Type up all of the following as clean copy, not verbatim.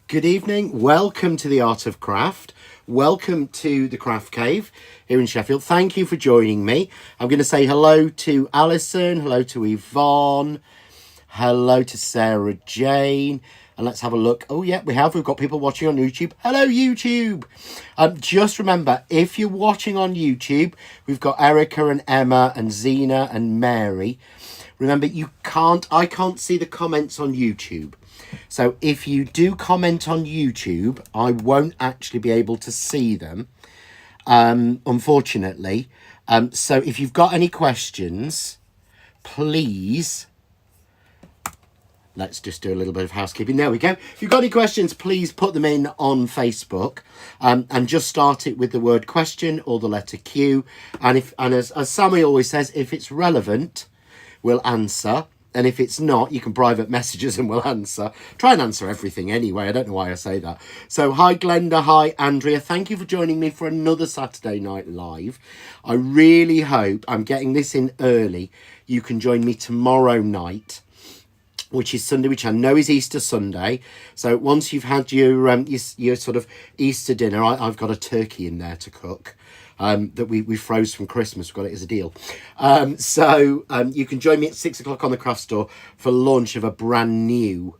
Good evening. Welcome to the Art of Craft. Welcome to the Craft Cave here in Sheffield. Thank you for joining me. I'm going to say hello to Alison, hello to Yvonne, hello to Sarah Jane, and let's have a look. Oh yeah, we've got people watching on YouTube. Hello YouTube. Just remember, if you're watching on YouTube, we've got Erica and Emma and Zena and Mary. Remember, I can't see the comments on YouTube. So if you do comment on YouTube, I won't actually be able to see them, unfortunately. So if you've got any questions, please, let's just do a little bit of housekeeping. There we go. If you've got any questions, please put them in on Facebook, and just start it with the word question or the letter Q. And as Sammy always says, if it's relevant, we'll answer. And if it's not, you can private messages and we'll answer. Try and answer everything anyway. I don't know why I say that. So hi Glenda, hi Andrea. Thank you for joining me for another Saturday Night Live. I really hope, I'm getting this in early, you can join me tomorrow night, which is Sunday, which I know is Easter Sunday. So once you've had your sort of Easter dinner, I've got a turkey in there to cook. That we froze from Christmas. We've got it as a deal. So you can join me at 6 o'clock on the craft store for launch of a brand new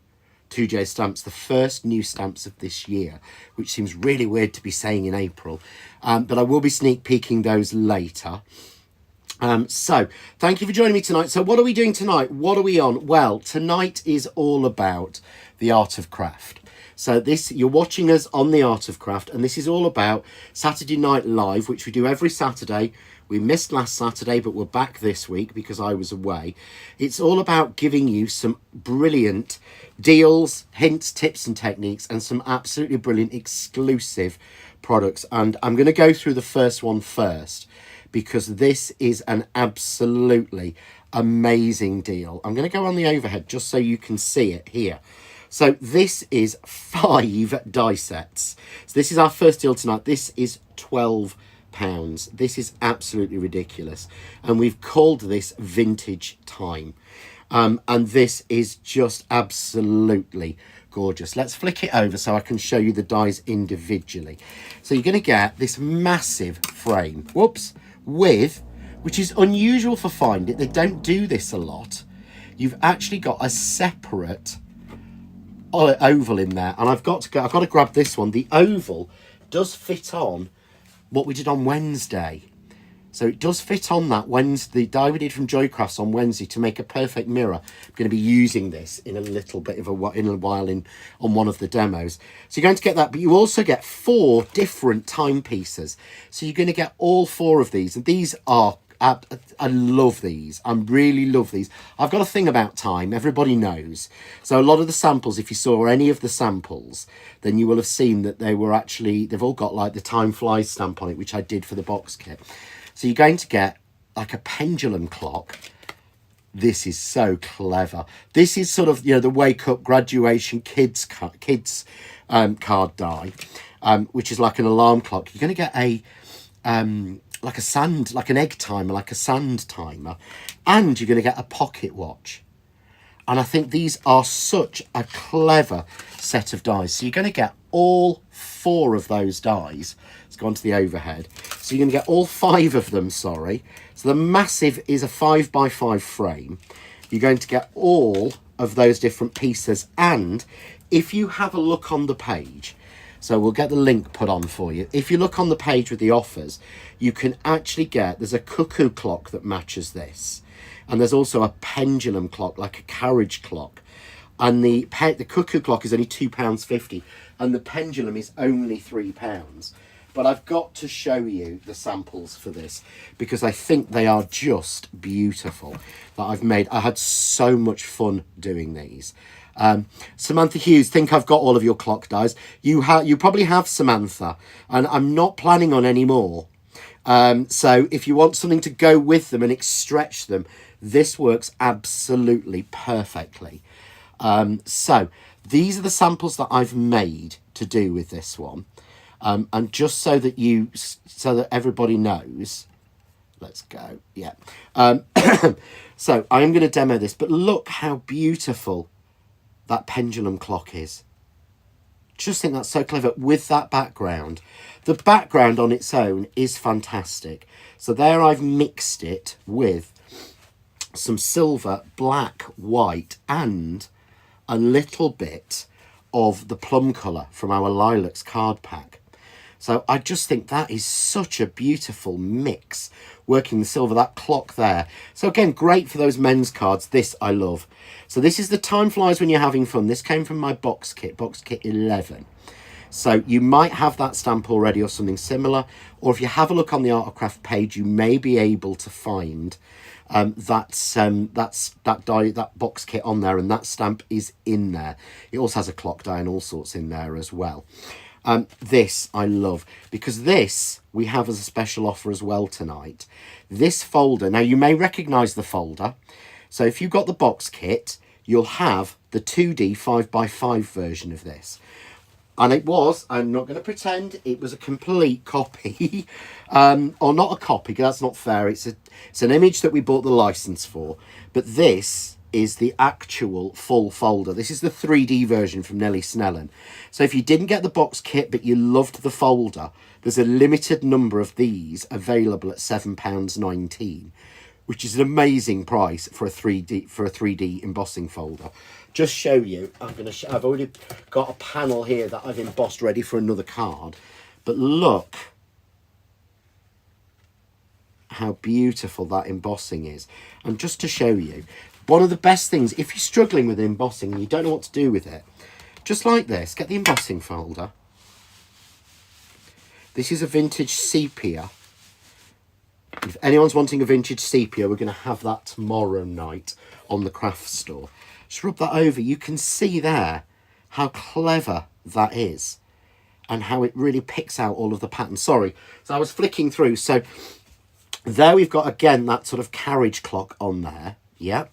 2J stamps, the first new stamps of this year, which seems really weird to be saying in April. But I will be sneak peeking those later. So thank you for joining me tonight. So what are we doing tonight? What are we on? Well, tonight is all about the art of craft. So you're watching us on the Art of Craft, and this is all about Saturday Night Live, which we do every Saturday. We missed last Saturday, but we're back this week because I was away. It's all about giving you some brilliant deals, hints, tips and techniques, and some absolutely brilliant exclusive products. And I'm going to go through the first one first, because this is an absolutely amazing deal. I'm going to go on the overhead just so you can see it here. So this is 5 die sets. So this is our first deal tonight. This is £12. This is absolutely ridiculous. And we've called this Vintage Time. And this is just absolutely gorgeous. Let's flick it over so I can show you the dies individually. So you're going to get this massive frame. Whoops. Which is unusual for Find It. They don't do this a lot. You've actually got a separate oval in there, and I've got to grab this one. The oval does fit on what we did on Wednesday, so it does fit on that Wednesday, the die we did from Joycrafts on Wednesday, to make a perfect mirror. I'm going to be using this in a little bit of a while on one of the demos. So you're going to get that, but you also get 4 different timepieces. So you're going to get all 4 of these, and these are I love these. I really love these. I've got a thing about time. Everybody knows. So a lot of the samples, if you saw any of the samples, then you will have seen that they've all got like the Time Flies stamp on it, which I did for the box kit. So you're going to get like a pendulum clock. This is so clever. This is sort of, the wake up graduation kids card die, which is like an alarm clock. You're going to get like an egg timer, like a sand timer, and you're going to get a pocket watch. And I think these are such a clever set of dies. So you're going to get all 4 of those dies. Let's go on to the overhead. So you're going to get all 5 of them, sorry. So the massive is a 5x5 frame. You're going to get all of those different pieces. And if you have a look on the page, so we'll get the link put on for you. If you look on the page with the offers, you can actually there's a cuckoo clock that matches this. And there's also a pendulum clock, like a carriage clock. And the cuckoo clock is only £2.50, and the pendulum is only £3. But I've got to show you the samples for this, because I think they are just beautiful that I've made. I had so much fun doing these. Samantha Hughes, think I've got all of your clock dies. You probably have, Samantha, and I'm not planning on any more. So if you want something to go with them and stretch them, this works absolutely perfectly. So these are the samples that I've made to do with this one. And just so that everybody knows, let's go. Yeah. So I'm going to demo this, but look how beautiful that pendulum clock is. Just think that's so clever with that background. The background on its own is fantastic. So there I've mixed it with some silver, black, white, and a little bit of the plum colour from our Lilacs card pack. So I just think that is such a beautiful mix, working the silver, that clock there. So again, great for those men's cards. This I love. So this is the Time Flies When You're Having Fun. This came from my box kit 11. So you might have that stamp already or something similar, or if you have a look on the Art of Craft page, you may be able to find that box kit on there, and that stamp is in there. It also has a clock die and all sorts in there as well. This I love, because this we have as a special offer as well tonight. This folder, now you may recognise the folder. So if you've got the box kit, you'll have the 2D 5x5 version of this. And it was, I'm not going to pretend, it was a complete copy. Or not a copy, because that's not fair. It's an image that we bought the license for. But this is the actual full folder. This is the 3D version from Nellie Snellen. So if you didn't get the box kit, but you loved the folder, there's a limited number of these available at £7.19, which is an amazing price for a 3D embossing folder. Just show you, I've already got a panel here that I've embossed ready for another card, but look how beautiful that embossing is. And just to show you, one of the best things, if you're struggling with embossing and you don't know what to do with it, just like this, get the embossing folder. This is a vintage sepia. If anyone's wanting a vintage sepia, we're going to have that tomorrow night on the craft store. Just rub that over. You can see there how clever that is and how it really picks out all of the patterns. Sorry, so I was flicking through. So there we've got, again, that sort of carriage clock on there. Yeah.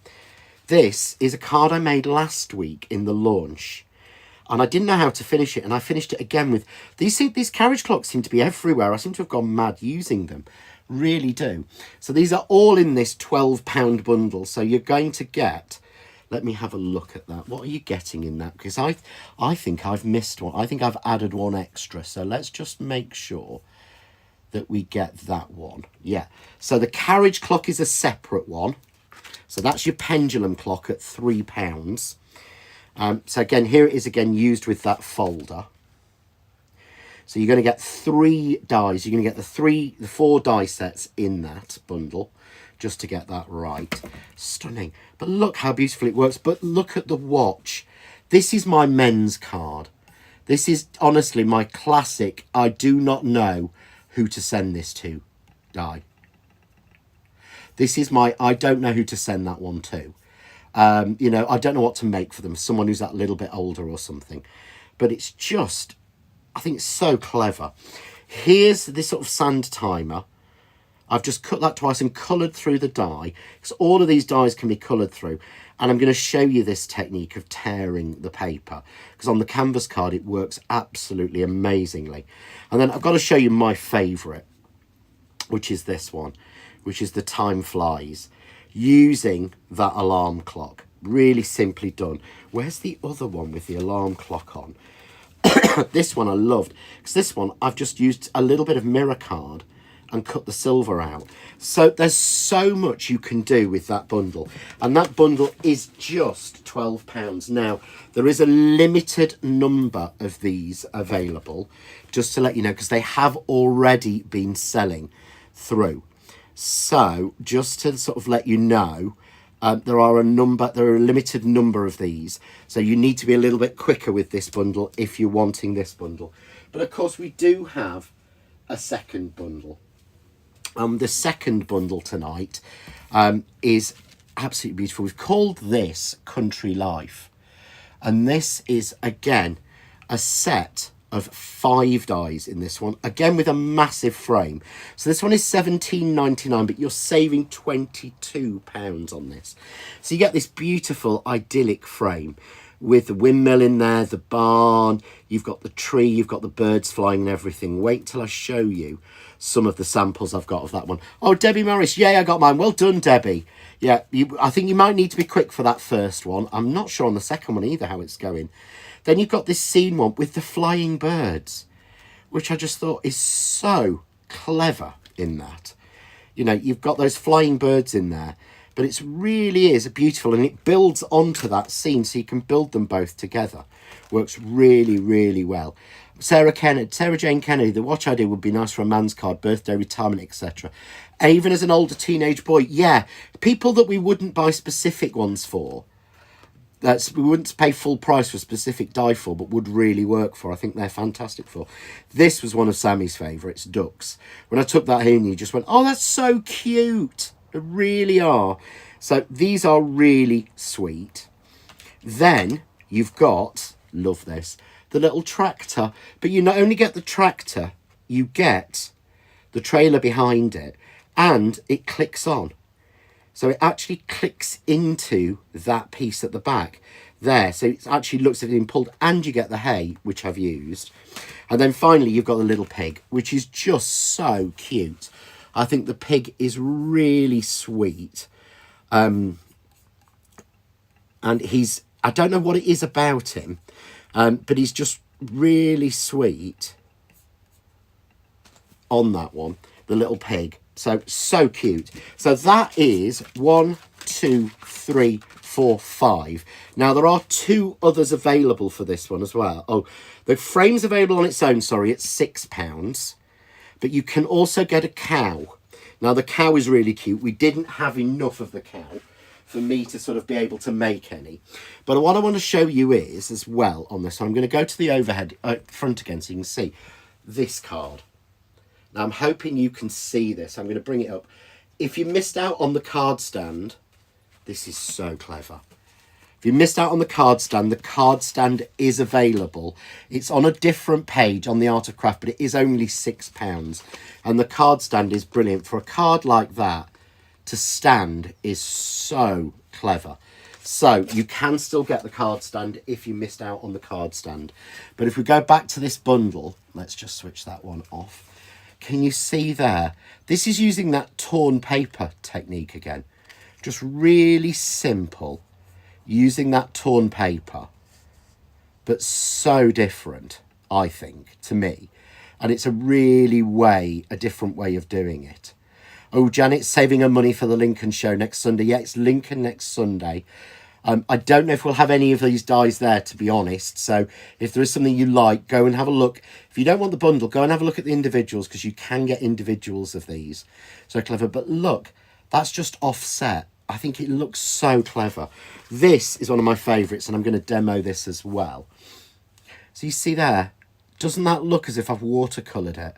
This is a card I made last week in the launch, and I didn't know how to finish it, and I finished it again with... These carriage clocks seem to be everywhere. I seem to have gone mad using them. Really do. So these are all in this £12 bundle. So you're going to get... Let me have a look at that. What are you getting in that? Because I think I've missed one. I think I've added one extra. So let's just make sure that we get that one. Yeah. So the carriage clock is a separate one. So that's your pendulum clock at £3. So again, here it is again used with that folder. So you're going to get 3 dies. You're going to get the 4 die sets in that bundle, just to get that right. Stunning. But look how beautiful it works. But look at the watch. This is my men's card. This is honestly my classic, I do not know who to send this to die. This is my, I don't know who to send that one to. You know, I don't know what to make for them. Someone who's that little bit older or something. But it's just, I think it's so clever. Here's this sort of sand timer. I've just cut that twice and coloured through the die, because all of these dies can be coloured through. And I'm going to show you this technique of tearing the paper, because on the canvas card it works absolutely amazingly. And then I've got to show you my favourite, which is this one, which is the Time Flies, using that alarm clock. Really simply done. Where's the other one with the alarm clock on? This one I loved, because this one I've just used a little bit of mirror card and cut the silver out. So there's so much you can do with that bundle, and that bundle is just £12. Now there is a limited number of these available, just to let you know, because they have already been selling through. So just to sort of let you know, there are a limited number of these, so you need to be a little bit quicker with this bundle if you're wanting this bundle. But of course we do have a second bundle. The second bundle tonight is absolutely beautiful. We've called this Country Life, and this is again a set of 5 dies in this one, again with a massive frame. So this one is £17.99, but you're saving £22 on this. So you get this beautiful idyllic frame with the windmill in there, the barn, you've got the tree, you've got the birds flying and everything. Wait till I show you some of the samples I've got of that one. Oh, Debbie Morris, yay, I got mine. Well done, Debbie. Yeah, I think you might need to be quick for that first one. I'm not sure on the second one either how it's going. Then you've got this scene one with the flying birds, which I just thought is so clever in that. You know, you've got those flying birds in there, but it really is beautiful, and it builds onto that scene, so you can build them both together. Works really, really well. Sarah Jane Kennedy, the watch idea would be nice for a man's card, birthday, retirement, etc. Even as an older teenage boy, yeah, people that we wouldn't buy specific ones for, we wouldn't pay full price for a specific die for, but would really work for. I think they're fantastic for. This was one of Sammy's favourites, ducks. When I took that in, you just went, oh, that's so cute. They really are. So these are really sweet. Then you've got, love this, the little tractor. But you not only get the tractor, you get the trailer behind it, and it clicks on. So it actually clicks into that piece at the back there. So it actually looks at it being pulled, and you get the hay, which I've used. And then finally, you've got the little pig, which is just so cute. I think the pig is really sweet. And I don't know what it is about him, but he's just really sweet on that one, the little pig. So cute. So that is 1, 2, 3, 4, 5. Now there are 2 others available for this one as well. Oh, the frame's available on its own, sorry, it's £6. But you can also get a cow. Now the cow is really cute. We didn't have enough of the cow for me to sort of be able to make any. But what I want to show you is, as well, on this one, I'm going to go to the overhead front again so you can see this card. Now, I'm hoping you can see this. I'm going to bring it up. If you missed out on the card stand, this is so clever. If you missed out on the card stand is available. It's on a different page on the Art of Craft, but it is only £6. And the card stand is brilliant. For a card like that to stand is so clever. So you can still get the card stand if you missed out on the card stand. But if we go back to this bundle, let's just switch that one off. Can you see there? This is using that torn paper technique again. Just really simple, using that torn paper, but so different, I think, to me. And it's a different way of doing it. Oh, Janet's saving her money for the Lincoln show next Sunday. Yeah, it's Lincoln next Sunday. I don't know if we'll have any of these dies there, to be honest. So if there is something you like, go and have a look. If you don't want the bundle, go and have a look at the individuals, because you can get individuals of these. So clever. But look, that's just offset. I think it looks so clever. This is one of my favourites, and I'm going to demo this as well. So you see there, doesn't that look as if I've watercoloured it?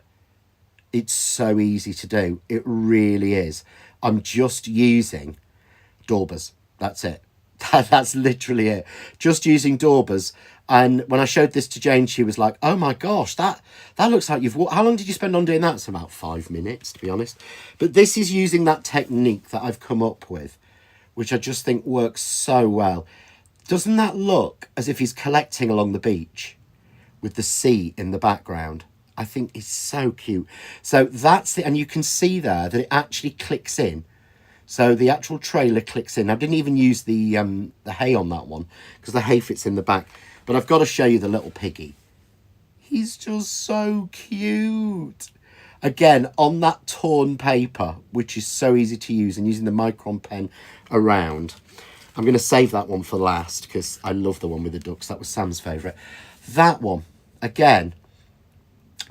It's so easy to do. It really is. I'm just using daubers. That's it. That's literally it. Just using daubers. And when I showed this to Jane, she was like, oh my gosh, that looks like how long did you spend on doing that? It's about 5 minutes, to be honest. But this is using that technique that I've come up with, which I just think works so well. Doesn't that look as if he's collecting along the beach with the sea in the background? I think it's so cute. So that's it. And you can see there that it actually clicks in. So the actual trailer clicks in. I didn't even use the hay on that one because the hay fits in the back. But I've got to show you the little piggy. He's just so cute. Again, on that torn paper, which is so easy to use, and using the Micron pen around. I'm going to save that one for last because I love the one with the ducks. That was Sam's favourite. That one, again,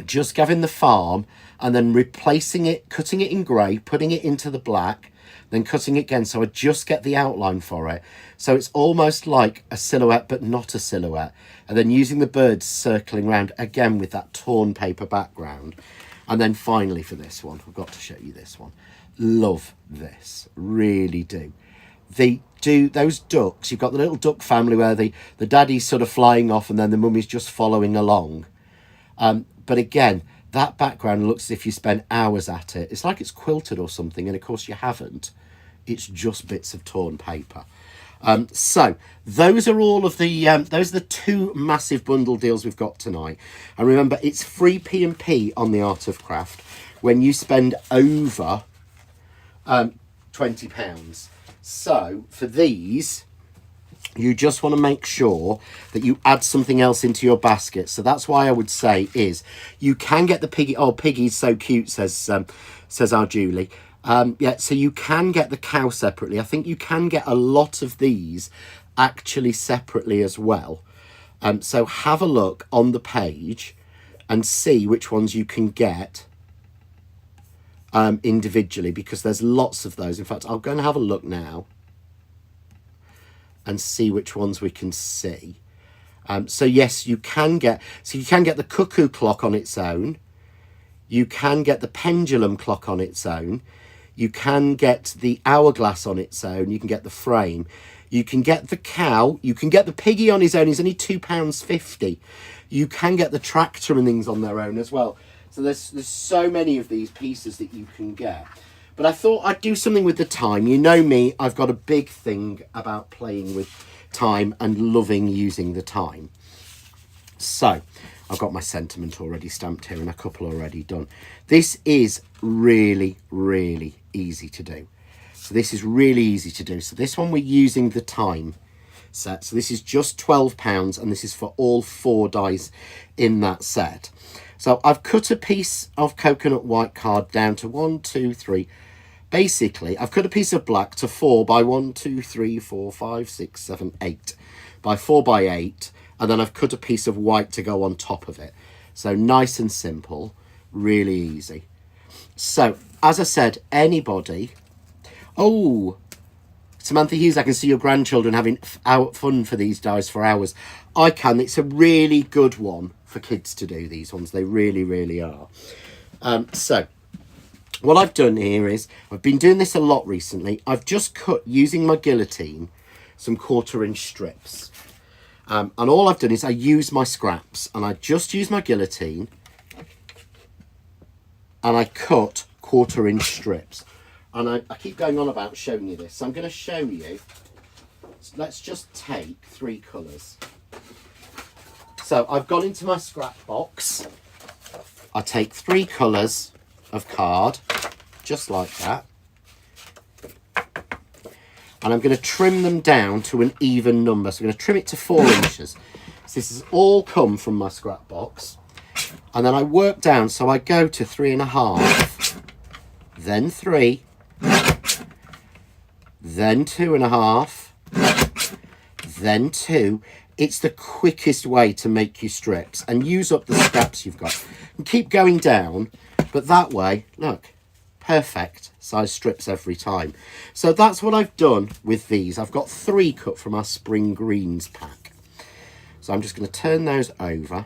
just giving the farm and then replacing it, cutting it in grey, putting it into the black, then cutting it again, so I just get the outline for it. So it's almost like a silhouette, but not a silhouette. And then using the birds circling around, again with that torn paper background. And then finally for this one, I've got to show you this one. Love this, really do. They do, those ducks, you've got the little duck family where the daddy's sort of flying off and then the mummy's just following along. But again, that background looks as if you spent hours at it. It's like it's quilted or something, and of course you haven't. It's just bits of torn paper. So those are all of the those are the 2 massive bundle deals we've got tonight. And remember, it's free P&P on the Art of Craft when you spend over £20. So for these, you just want to make sure that you add something else into your basket. So that's why I would say is you can get the piggy. Oh, Piggy's so cute, says our Julie. Yeah, so you can get the cow separately. I think you can get a lot of these actually separately as well. So have a look on the page and see which ones you can get individually, because there's lots of those. In fact, I'll go and have a look now and see which ones we can see. So yes, you can get the cuckoo clock on its own. You can get the pendulum clock on its own. You can get the hourglass on its own. You can get the frame. You can get the cow. You can get the piggy on his own. He's only £2.50. You can get the tractor and things on their own as well. So there's so many of these pieces that you can get. But I thought I'd do something with the time. You know me, I've got a big thing about playing with time and loving using the time. So I've got my sentiment already stamped here and a couple already done. This is really, really easy to do. So this is really easy to do. So this one we're using the time set. So this is just £12 and this is for all 4 dice in that set. So I've cut a piece of coconut white card down to 1, 2, 3. Basically, I've cut a piece of black to 4 by 1, 2, 3, 4, 5, 6, 7, 8 by 4 by 8, and then I've cut a piece of white to go on top of it. So nice and simple, really easy. So as I said, anybody. Oh, Samantha Hughes, I can see your grandchildren having fun for these dice for hours. I can. It's a really good one for kids to do, these ones. They really, really are. So what I've done here is, I've been doing this a lot recently. I've just cut, using my guillotine, some 1/4-inch strips. And all I've done is I use my scraps and I just use my guillotine and I cut 1/4-inch strips. And I keep going on about showing you this. So I'm going to show you. Let's just take 3 colours. So I've gone into my scrap box. I take 3 colours of card, just like that, and I'm going to trim them down to an even number. So I'm going to trim it to 4 inches. So this has all come from my scrap box, and then I work down. So I go to 3.5, then 3, then 2.5, then 2. It's the quickest way to make your strips and use up the scraps you've got, and keep going down. But that way, look, perfect size strips every time. So that's what I've done with these. I've got 3 cut from our spring greens pack. So I'm just going to turn those over.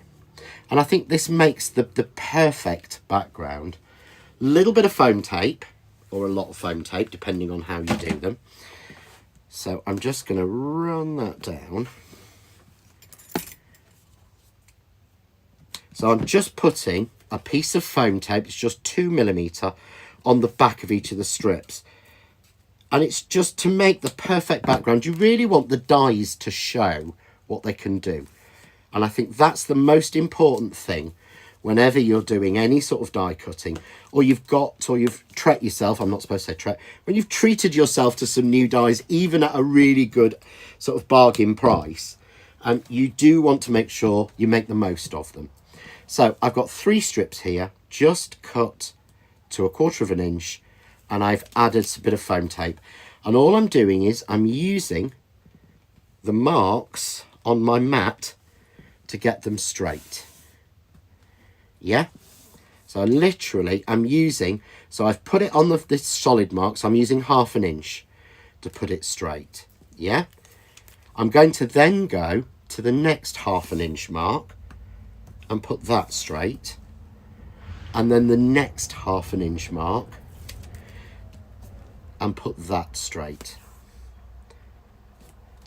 And I think this makes the perfect background. Little bit of foam tape, or a lot of foam tape, depending on how you do them. So I'm just going to run that down. So I'm just putting a piece of foam tape, it's just 2mm, on the back of each of the strips. And it's just to make the perfect background. You really want the dies to show what they can do. And I think that's the most important thing whenever you're doing any sort of die cutting, or you've treated yourself, I'm not supposed to say treat, when you've treated yourself to some new dies, even at a really good sort of bargain price, and you do want to make sure you make the most of them. So I've got 3 strips here, just cut to 1/4 inch, and I've added a bit of foam tape. And all I'm doing is I'm using the marks on my mat to get them straight. Yeah? So I'm using, so I've put it on this solid mark, so I'm using 1/2 inch to put it straight. Yeah? I'm going to then go to the next 1/2 inch mark and put that straight, and then the next 1/2 inch mark and put that straight.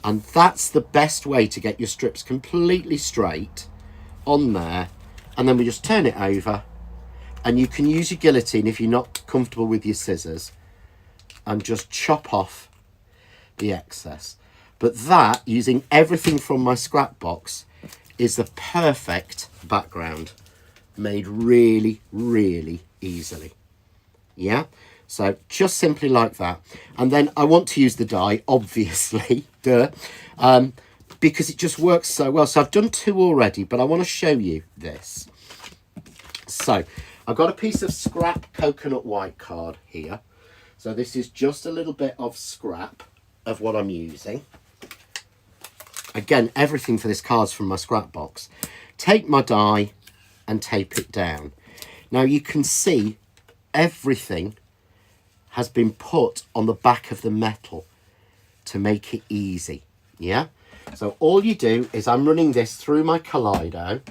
And that's the best way to get your strips completely straight on there. And then we just turn it over, and you can use your guillotine if you're not comfortable with your scissors, and just chop off the excess. But that, using everything from my scrap box, is the perfect background, made really, really easily. Yeah? So just simply like that. And then I want to use the die, obviously, duh, because it just works so well. So I've done 2 already, but I want to show you this. So I've got a piece of scrap coconut white card here. So this is just a little bit of scrap of what I'm using. Again, everything for this card's from my scrap box. Take my die and tape it down. Now you can see everything has been put on the back of the metal to make it easy, yeah? So all you do is I'm running this through my Kaleido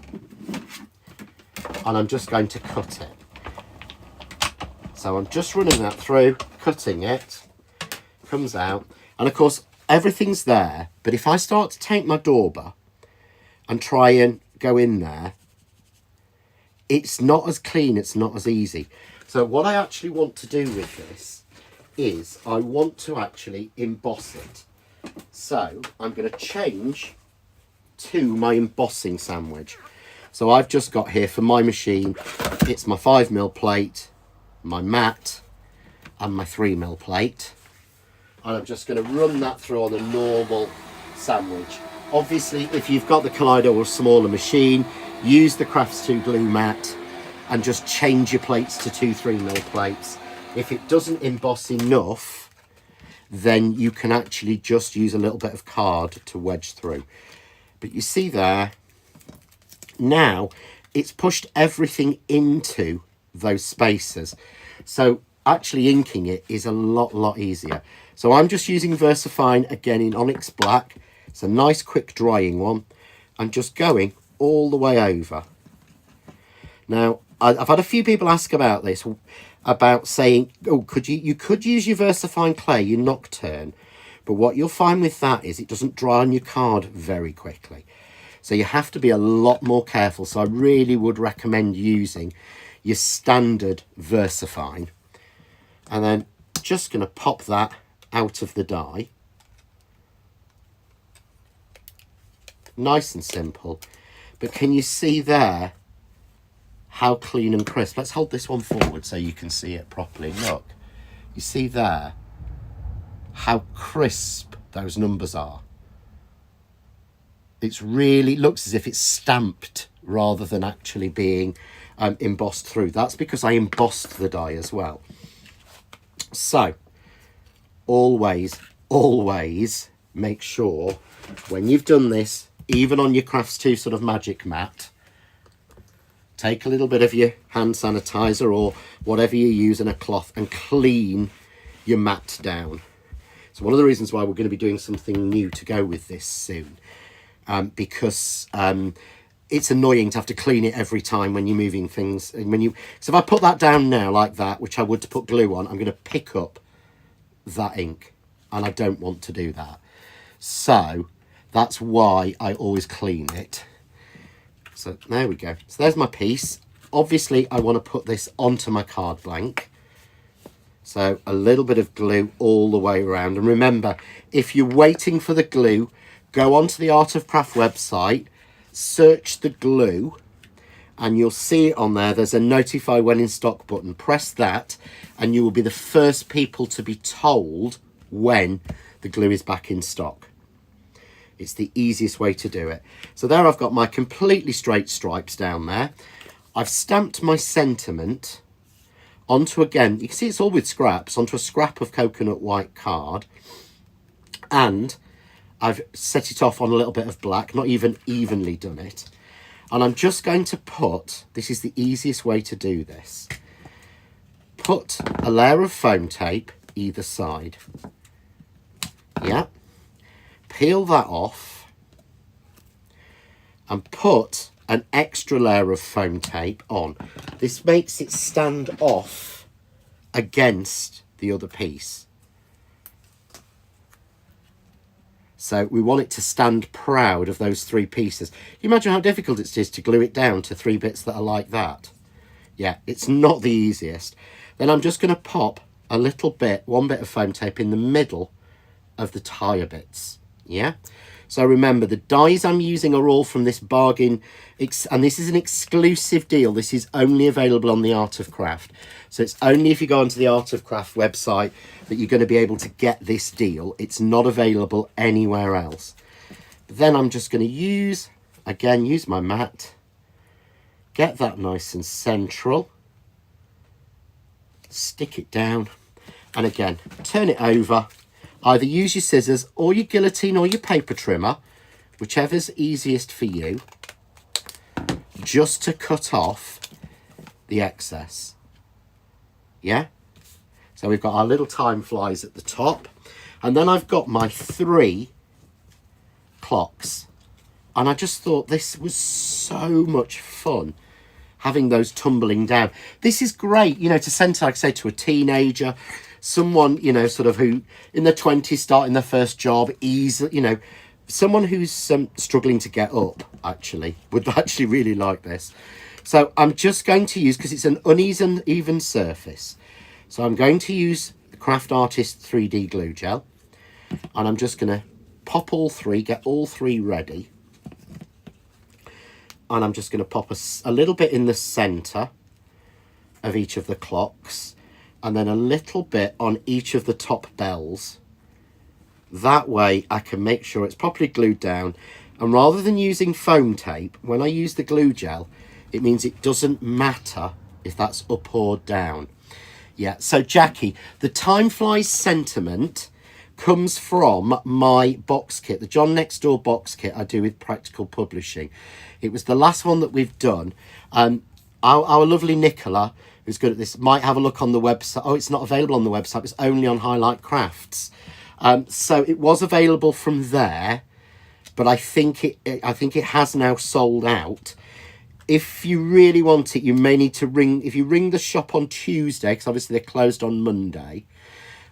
and I'm just going to cut it. So I'm just running that through, cutting it, comes out, and of course everything's there, but if I start to take my dauber and try and go in there, it's not as clean, it's not as easy. So what I actually want to do with this is I want to actually emboss it. So I'm going to change to my embossing sandwich. So I've just got here for my machine, it's my 5mm plate, my mat and my 3mm plate. And I'm just going to run that through on a normal sandwich. Obviously, if you've got the Kaleido or a smaller machine, use the Crafts 2 glue mat and just change your plates to 2 3mm plates. If it doesn't emboss enough, then you can actually just use a little bit of card to wedge through. But you see there, now it's pushed everything into those spaces. So actually inking it is a lot easier. So I'm just using VersaFine again in Onyx Black. It's a nice quick drying one. I'm just going all the way over. Now, I've had a few people ask about this, about saying, oh, you could use your VersaFine clay, your Nocturne, but what you'll find with that is it doesn't dry on your card very quickly. So you have to be a lot more careful. So I really would recommend using your standard VersaFine. And then just going to pop that out of the die. Nice and simple. But can you see there how clean and crisp? Let's hold this one forward so you can see it properly. Look, you see there how crisp those numbers are. It's really looks as if it's stamped rather than actually being embossed through. That's because I embossed the die as well. So always make sure when you've done this, even on your Crafts 2 sort of magic mat, take a little bit of your hand sanitizer or whatever you use in a cloth and clean your mat down. So one of the reasons why we're going to be doing something new to go with this soon, because it's annoying to have to clean it every time when you're moving things. And so if I put that down now like that, which I would to put glue on, I'm going to pick up that ink, and I don't want to do that. So that's why I always clean it. So there we go. So there's my piece. Obviously I want to put this onto my card blank. So a little bit of glue all the way around. And remember, if you're waiting for the glue, go onto the Art of Craft website, search the glue, and you'll see it on there. There's a notify when in stock button. Press that and you will be the first people to be told when the glue is back in stock. It's the easiest way to do it. So there I've got my completely straight stripes down there. I've stamped my sentiment onto, again, you can see it's all with scraps, onto a scrap of coconut white card. And I've set it off on a little bit of black, not even evenly done it. And I'm just going to put, this is the easiest way to do this, put a layer of foam tape either side. Yeah. Peel that off and put an extra layer of foam tape on. This makes it stand off against the other piece. So we want it to stand proud of those 3 pieces. Can you imagine how difficult it is to glue it down to 3 bits that are like that? Yeah, it's not the easiest. Then I'm just going to pop a little bit, 1 bit of foam tape in the middle of the tire bits. Yeah, So remember, the dies I'm using are all from this bargain, and this is an exclusive deal. This is only available on the Art of Craft. So it's only if you go onto the Art of Craft website that you're going to be able to get this deal. It's not available anywhere else. But then I'm just going to use my mat, get that nice and central, stick it down, and again, turn it over. Either use your scissors or your guillotine or your paper trimmer, whichever's easiest for you, just to cut off the excess. Yeah? So we've got our little time flies at the top, and then I've got my 3 clocks. And I just thought this was so much fun, having those tumbling down. This is great, you know, to send, like I say, to a teenager, someone, you know, sort of who in their 20s starting their first job, you know, someone who's struggling to get up, actually, would actually really like this. So I'm just going to use, because it's an uneven surface, so I'm going to use the Craft Artist 3D glue gel, and I'm just going to pop all 3, get all 3 ready. And I'm just going to pop a little bit in the centre of each of the clocks, and then a little bit on each of the top bells. That way I can make sure it's properly glued down. And rather than using foam tape, when I use the glue gel, it means it doesn't matter if that's up or down. Yeah, so Jackie, the Time Flies sentiment comes from my box kit, the John Next Door box kit I do with Practical Publishing. It was the last one that we've done. Our lovely Nicola, who's good at this, might have a look on the website. Oh, it's not available on the website. It's only on Highlight Crafts. So it was available from there, but I think it has now sold out. If you really want it, you may need to ring. If you ring the shop on Tuesday, because obviously they're closed on Monday,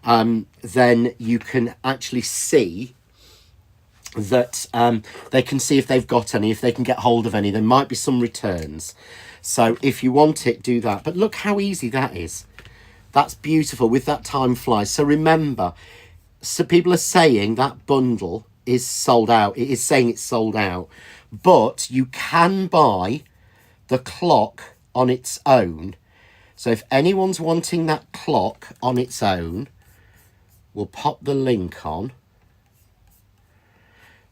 then you can actually see that they can see if they've got any, if they can get hold of any. There might be some returns. So if you want it, do that. But look how easy that is. That's beautiful with that Time Flies. So remember, so people are saying that bundle is sold out. It is saying it's sold out. But you can buy the clock on its own. So if anyone's wanting that clock on its own, we'll pop the link on.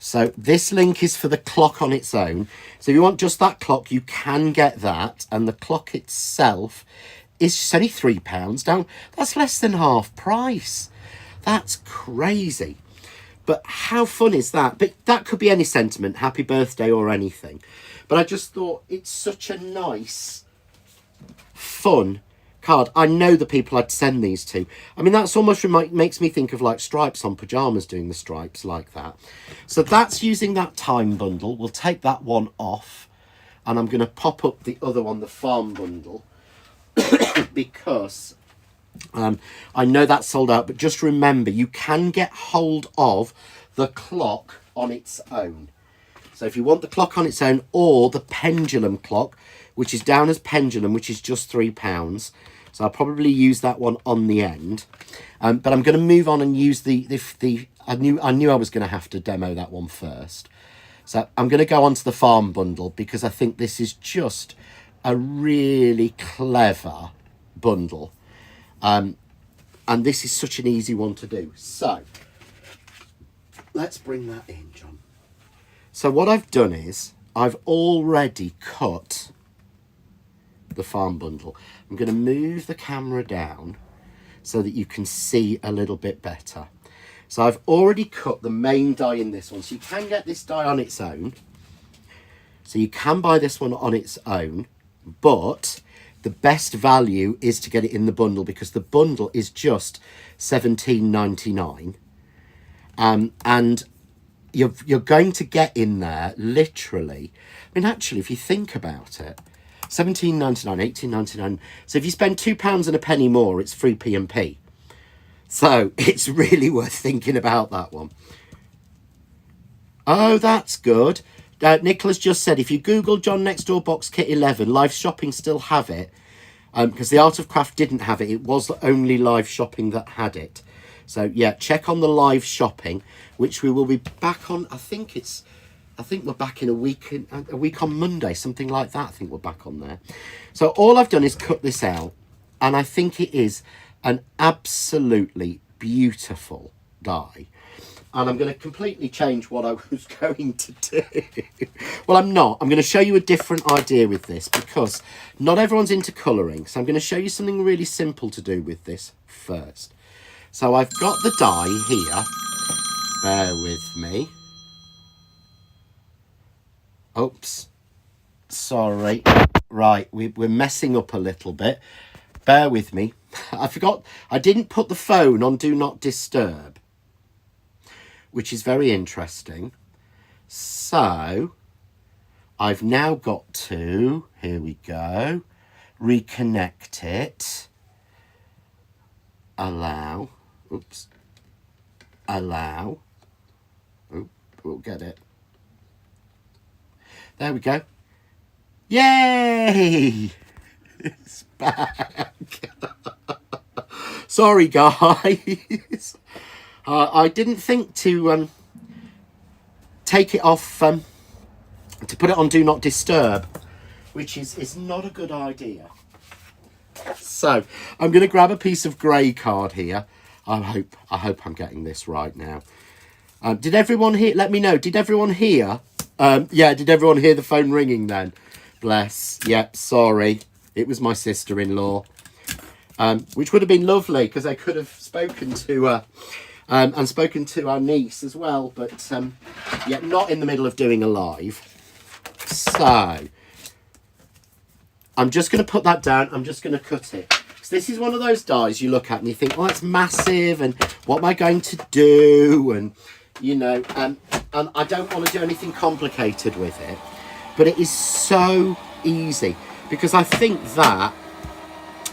So this link is for the clock on its own. So if you want just that clock, you can get that. And the clock itself is just only £3 down. That's less than half price. That's crazy. But how fun is that? But that could be any sentiment, happy birthday or anything. But I just thought it's such a nice, fun card. I know the people I'd send these to. I mean, that's almost makes me think of like Stripes on pyjamas doing the stripes like that. So that's using that time bundle. We'll take that one off, and I'm going to pop up the other one, the farm bundle, because I know that's sold out. But just remember, you can get hold of the clock on its own. So if you want the clock on its own, or the pendulum clock, which is down as pendulum, which is just £3. So I'll probably use that one on the end. But I'm going to move on and use I knew I was going to have to demo that one first. So I'm going to go on to the farm bundle, because I think this is just a really clever bundle. And this is such an easy one to do. So let's bring that in, John. So what I've done is I've already cut the farm bundle. I'm going to move the camera down so that you can see a little bit better. So I've already cut the main die in this one. So you can get this die on its own. So you can buy this one on its own, but the best value is to get it in the bundle, because the bundle is just £17.99. And you're going to get in there literally, I mean, actually, if you think about it, £17.99, £18.99. So if you spend £2 and a penny more, it's free P&P. So it's really worth thinking about that one. Oh, that's good. Nicholas just said, if you Google John Next Door Box Kit 11, Live Shopping still have it. Because the Art of Craft didn't have it. It was only Live Shopping that had it. So yeah, check on the live shopping, which we will be back on. I think we're back in a week on Monday, something like that. I think we're back on there. So all I've done is cut this out, and I think it is an absolutely beautiful die. And I'm going to completely change what I was going to do. Well, I'm not. I'm going to show you a different idea with this, because not everyone's into colouring. So I'm going to show you something really simple to do with this first. So I've got the die here. Bear with me. Oops. Sorry. Right, we're messing up a little bit. Bear with me. I forgot. I didn't put the phone on Do Not Disturb, which is very interesting. So I've now got to, here we go, reconnect it. Allow. Oops. Allow. Oop, we'll get it. There we go. Yay! It's back. Sorry, guys. I didn't think to take it off, to put it on Do Not Disturb, which is not a good idea. So I'm going to grab a piece of grey card here. I hope I'm getting this right now. Did everyone hear? Let me know. Did everyone hear? Yeah, did everyone hear the phone ringing then? Bless. Yep, sorry. It was my sister-in-law, which would have been lovely, because I could have spoken to her and spoken to our niece as well. But yeah, not in the middle of doing a live. So I'm just going to put that down. I'm just going to cut it. So this is one of those dies you look at and you think, oh, it's massive, and what am I going to do? And, you know, and I don't want to do anything complicated with it. But it is so easy, because I think that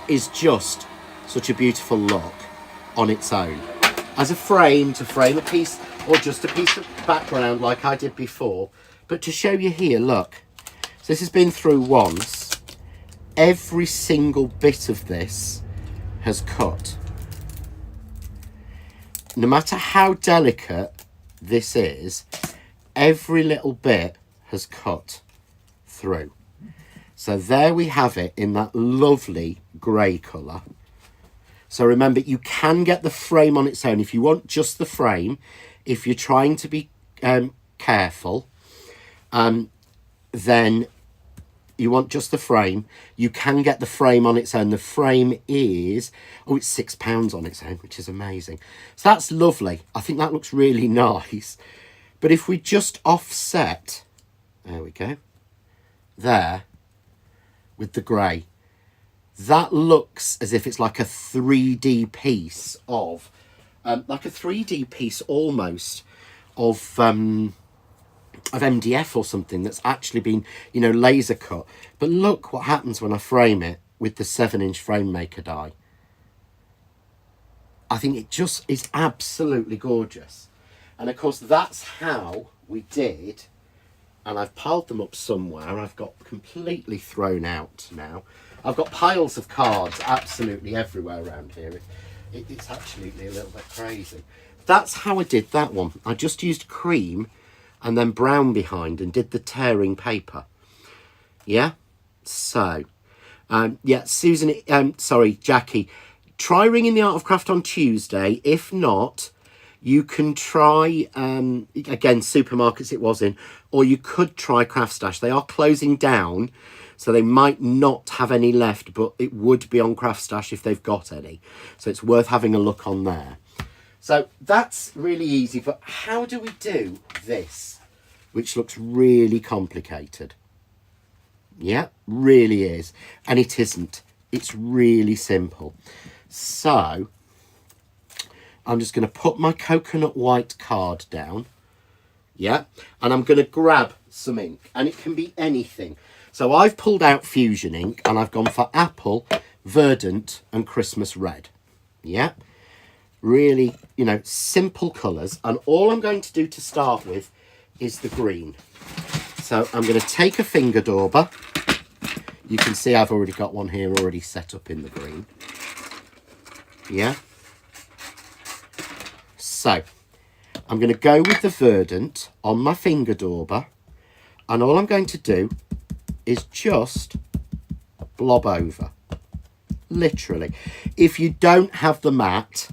is just such a beautiful look on its own. As a frame, to frame a piece, or just a piece of background like I did before. But to show you here, look. So this has been through once. Every single bit of this has cut. No matter how delicate this is, every little bit has cut through. So there we have it in that lovely grey colour. So remember, you can get the frame on its own if you want just the frame. If you're trying to be careful, then you want just the frame. You can get the frame on its own. The frame is, oh, it's £6 on its own, which is amazing. So that's lovely. I think that looks really nice. But if we just offset, there we go, there, with the grey, that looks as if it's like a 3D piece of, like a 3D piece almost of MDF or something that's actually been, you know, laser cut. But look what happens when I frame it with the 7-inch frame maker die. I think it just is absolutely gorgeous. And of course, that's how we did, and I've piled them up somewhere. I've got completely thrown out now. I've got piles of cards absolutely everywhere around here. It's absolutely a little bit crazy. That's how I did that one. I just used cream and then brown behind and did the tearing paper. Yeah? So, yeah, Susan, sorry, Jackie, try Ringing the Art of Craft on Tuesday. If not, you can try, again, supermarkets it was in, or you could try Craft Stash. They are closing down, so they might not have any left, but it would be on Craft Stash if they've got any. So it's worth having a look on there. So that's really easy, but how do we do this, which looks really complicated? Yeah, really is. And it isn't. It's really simple. So I'm just going to put my coconut white card down. Yeah, and I'm going to grab some ink, and it can be anything. So I've pulled out Fusion ink, and I've gone for Apple, Verdant, and Christmas Red. Yeah, really, you know, simple colours. And all I'm going to do to start with is the green. So I'm going to take a finger dauber. You can see I've already got one here already set up in the green. Yeah. So I'm going to go with the Verdant on my finger dauber, and all I'm going to do is just blob over, literally. If you don't have the mat,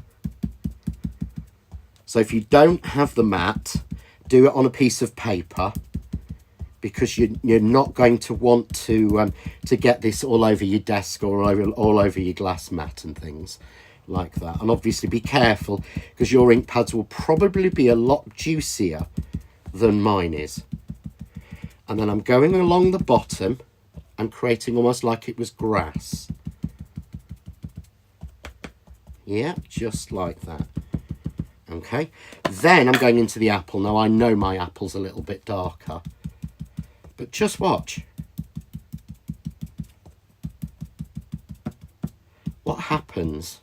do it on a piece of paper, because you're not going to want to get this all over your desk or all over your glass mat and things like that. And obviously be careful, because your ink pads will probably be a lot juicier than mine is. And then I'm going along the bottom and creating almost like it was grass. Yeah, just like that. Okay, then I'm going into the apple. Now I know my apple's a little bit darker, but just watch what happens.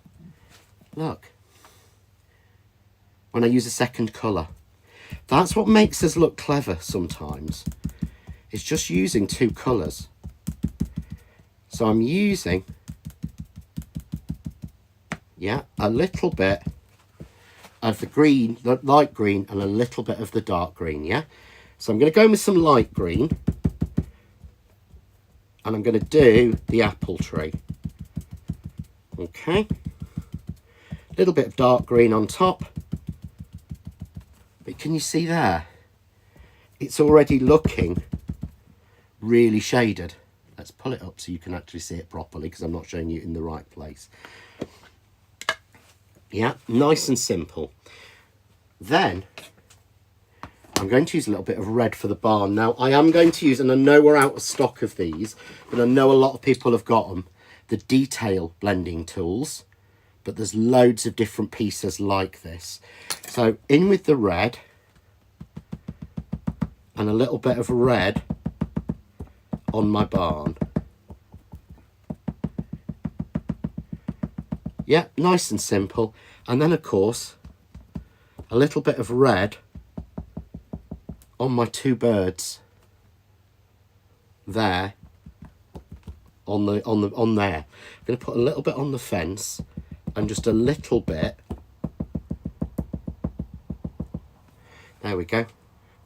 Look, when I use a second colour, that's what makes us look clever sometimes. It's just using two colours. So I'm using, yeah, a little bit of the green, the light green, and a little bit of the dark green, yeah? So I'm going to go with some light green, and I'm going to do the apple tree. Okay. A little bit of dark green on top. But can you see there? It's already looking really shaded. Let's pull it up so you can actually see it properly, because I'm not showing you in the right place. Yeah, nice and simple. Then I'm going to use a little bit of red for the barn. Now I am going to use, and I know we're out of stock of these, but I know a lot of people have got them, the detail blending tools, but there's loads of different pieces like this. So in with the red, and a little bit of red on my barn. Yeah, nice and simple. And then of course a little bit of red on my two birds there, on there. I'm going to put a little bit on the fence and just a little bit, there we go,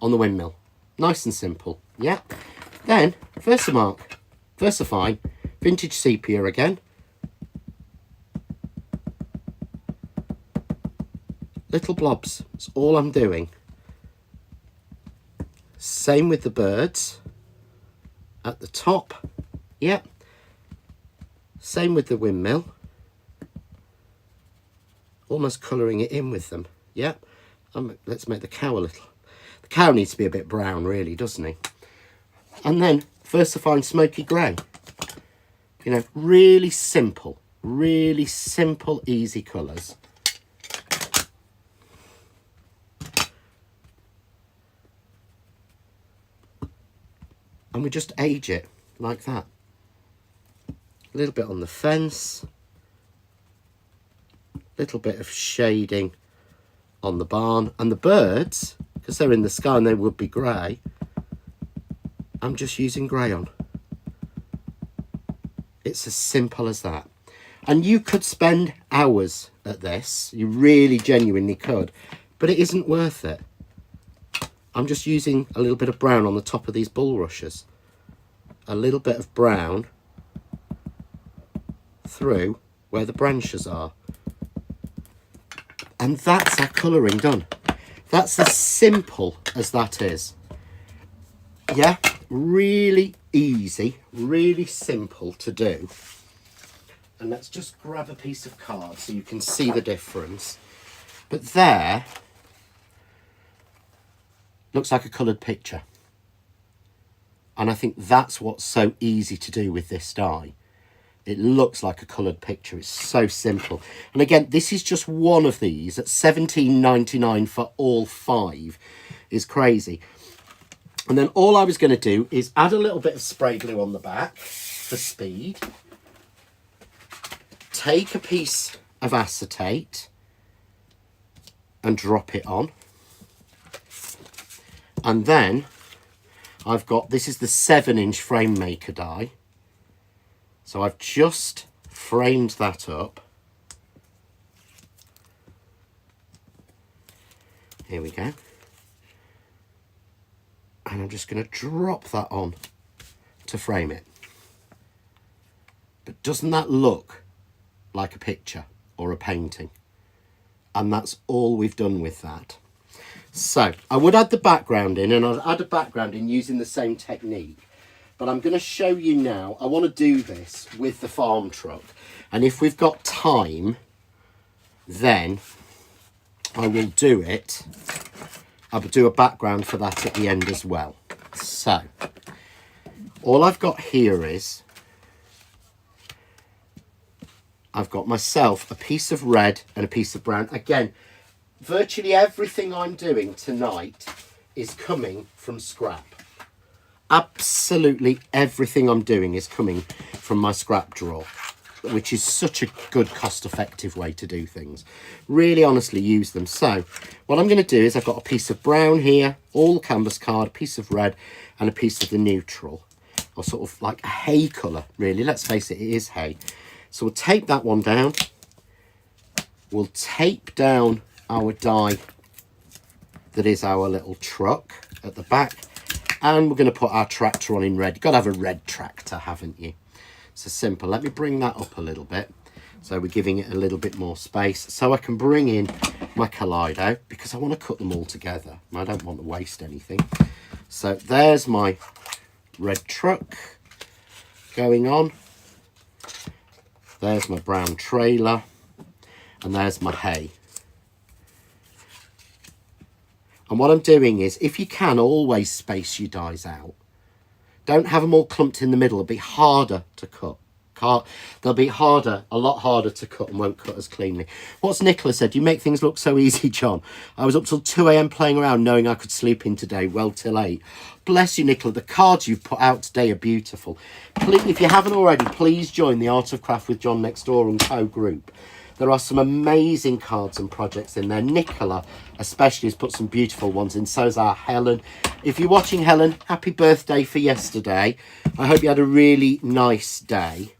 on the windmill. Nice and simple. Yeah. Then VersaFine Vintage Sepia again. Little blobs, that's all I'm doing. Same with the birds at the top. Yep. Same with the windmill. Almost colouring it in with them. Yep. Let's make the cow a little. The cow needs to be a bit brown, really, doesn't he? And then VersaFine Smoky Grey. You know, really simple, easy colours. And we just age it like that. A little bit on the fence. Little bit of shading on the barn. And the birds, because they're in the sky and they would be grey, I'm just using grey on. It's as simple as that. And you could spend hours at this. You really genuinely could. But it isn't worth it. I'm just using a little bit of brown on the top of these bulrushes. A little bit of brown through where the branches are. And that's our colouring done. That's as simple as that is. Yeah, really easy, really simple to do. And let's just grab a piece of card so you can see the difference. But there, looks like a coloured picture. And I think that's what's so easy to do with this die. It looks like a coloured picture. It's so simple. And again, this is just one of these at £17.99 for all 5 is crazy. And then all I was going to do is add a little bit of spray glue on the back for speed. Take a piece of acetate and drop it on. And then I've got, this is the 7-inch frame maker die. So I've just framed that up. Here we go. And I'm just going to drop that on to frame it. But doesn't that look like a picture or a painting? And that's all we've done with that. So I would add the background in, and I'll add a background in using the same technique. But I'm going to show you now. I want to do this with the farm truck. And if we've got time, then I will do it. I'll do a background for that at the end as well. So all I've got here is I've got myself a piece of red and a piece of brown. Again, virtually everything I'm doing tonight is coming from scrap. Absolutely everything I'm doing is coming from my scrap drawer, which is such a good cost-effective way to do things. Really honestly use them. So what I'm going to do is I've got a piece of brown here, all canvas card, a piece of red and a piece of the neutral, or sort of like a hay colour really. Let's face it, it is hay. So we'll tape that one down. We'll tape down our die that is our little truck at the back, and we're going to put our tractor on in red. You've got to have a red tractor, haven't you? So simple. Let me bring that up a little bit, so we're giving it a little bit more space, so I can bring in my Kaleido, because I want to cut them all together. I don't want to waste anything. So there's my red truck going on. There's my brown trailer, and there's my hay. And what I'm doing is, if you can, always space your dies out. Don't have them all clumped in the middle. It'll be harder to cut. They'll be harder, a lot harder to cut, and won't cut as cleanly. What's Nicola said? You make things look so easy, John. I was up till 2 a.m. playing around, knowing I could sleep in today, well till 8. Bless you, Nicola. The cards you've put out today are beautiful. Please, if you haven't already, please join the Art of Craft with John Next Door and Co group. There are some amazing cards and projects in there. Nicola especially has put some beautiful ones in. So's our Helen. If you're watching, Helen, happy birthday for yesterday. I hope you had a really nice day.